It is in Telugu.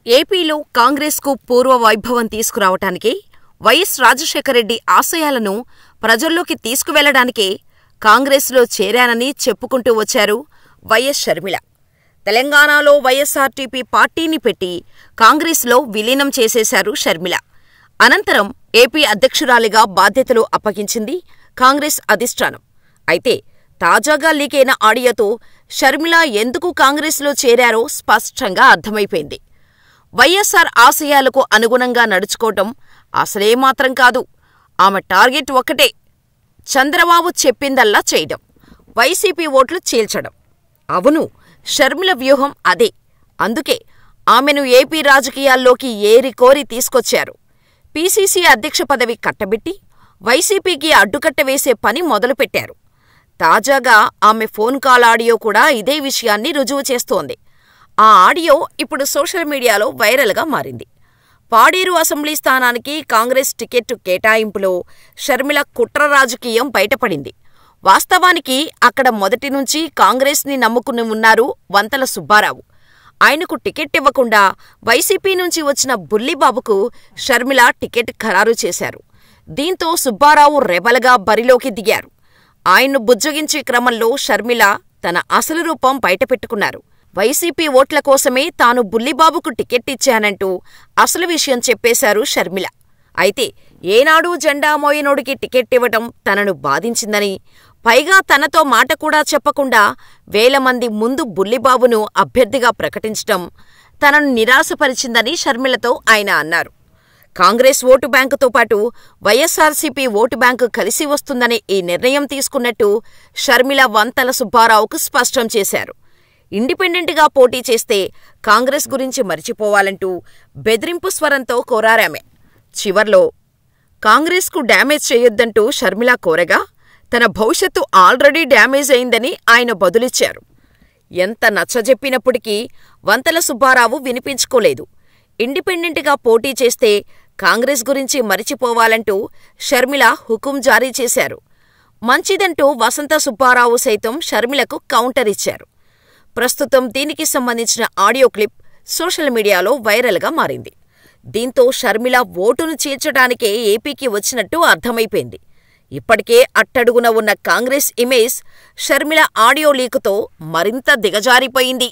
ఏపీలో కాంగ్రెస్కు పూర్వ వైభవం తీసుకురావటానికి, వైఎస్ రాజశేఖరరెడ్డి ఆశయాలను ప్రజల్లోకి తీసుకువెళ్లడానికే కాంగ్రెస్లో చేరానని చెప్పుకుంటూ వచ్చారు వైఎస్ షర్మిల. తెలంగాణలో వైఎస్సార్టీపీ పార్టీని పెట్టి కాంగ్రెస్లో విలీనం చేసేశారు షర్మిల. అనంతరం ఏపీ అధ్యక్షురాలిగా బాధ్యతలు అప్పగించింది కాంగ్రెస్ అధిష్టానం. అయితే తాజాగా లీకైన ఆడియోతో షర్మిల ఎందుకు కాంగ్రెస్లో చేరారో స్పష్టంగా అర్థమైపోయింది. వైఎస్సార్ ఆశయాలకు అనుగుణంగా నడుచుకోవటం అసలేమాత్రం కాదు. ఆమె టార్గెట్ ఒక్కటే, చంద్రబాబు చెప్పిందల్లా చేయడం, వైసీపీ ఓట్లు చీల్చడం. అవును, షర్మిల వ్యూహం అదే. అందుకే ఆమెను ఏపీ రాజకీయాల్లోకి ఏరికోరి తీసుకొచ్చారు. పీసీసీ అధ్యక్ష పదవి కట్టబెట్టి వైసీపీకి అడ్డుకట్ట వేసే పని మొదలుపెట్టారు. తాజాగా ఆమె ఫోన్ కాల్ ఆడియో కూడా ఇదే విషయాన్ని రుజువు చేస్తోంది. ఆ ఆడియో ఇప్పుడు సోషల్ మీడియాలో వైరల్గా మారింది. పాడేరు అసెంబ్లీ స్థానానికి కాంగ్రెస్ టికెట్టు కేటాయింపులో షర్మిల కుట్ర రాజకీయం బయటపడింది. వాస్తవానికి అక్కడ మొదటి నుంచి కాంగ్రెస్ని నమ్ముకుని ఉన్నారు వంతల సుబ్బారావు. ఆయనకు టికెట్ ఇవ్వకుండా వైసీపీ నుంచి వచ్చిన బుల్లిబాబుకు షర్మిల టికెట్ ఖరారు చేశారు. దీంతో సుబ్బారావు రెబల్గా బరిలోకి దిగారు. ఆయన్ను బుజ్జగించే క్రమంలో షర్మిల తన అసలు రూపం బయటపెట్టుకున్నారు. వైసీపీ ఓట్ల కోసమే తాను బుల్లిబాబుకు టికెట్ ఇచ్చానంటూ అసలు విషయం చెప్పేశారు షర్మిల. అయితే ఏనాడూ జెండా మోయనోడికి టికెట్ ఇవ్వటం తనను బాధించిందని, పైగా తనతో మాట కూడా చెప్పకుండా వేల మంది ముందు బుల్లిబాబును అభ్యర్థిగా ప్రకటించటం తనను నిరాశపరిచిందని షర్మిలతో ఆయన అన్నారు. కాంగ్రెస్ ఓటు బ్యాంకుతో పాటు వైఎస్సార్సీపీ ఓటు బ్యాంకు కలిసి వస్తుందనే ఈ నిర్ణయం తీసుకున్నట్టు షర్మిల వంతల సుబ్బారావుకు స్పష్టం చేశారు. ఇండిపెండెంట్గా పోటీ చేస్తే కాంగ్రెస్ గురించి మరిచిపోవాలంటూ బెదిరింపు స్వరంతో కోరారామె. చివర్లో కాంగ్రెస్కు డ్యామేజ్ చేయొద్దంటూ షర్మిల కోరగా, తన భవిష్యత్తు ఆల్రెడీ డ్యామేజ్ అయిందని ఆయన బదులిచ్చారు. ఎంత నచ్చజెప్పినప్పటికీ వంతల సుబ్బారావు వినిపించుకోలేదు. ఇండిపెండెంట్గా పోటీ చేస్తే కాంగ్రెస్ గురించి మరిచిపోవాలంటూ షర్మిల హుకుం జారీ చేశారు. మంచిదంటూ వసంత సుబ్బారావు సైతం షర్మిలకు కౌంటర్ ఇచ్చారు. ప్రస్తుతం దీనికి సంబంధించిన ఆడియో క్లిప్ సోషల్ మీడియాలో వైరల్గా మారింది. దీంతో షర్మిల ఓటును చీల్చడానికే ఏపీకి వచ్చినట్టు అర్థమైపోయింది. ఇప్పటికే అట్టడుగున ఉన్న కాంగ్రెస్ ఇమేజ్ షర్మిల ఆడియో లీకుతో మరింత దిగజారిపోయింది.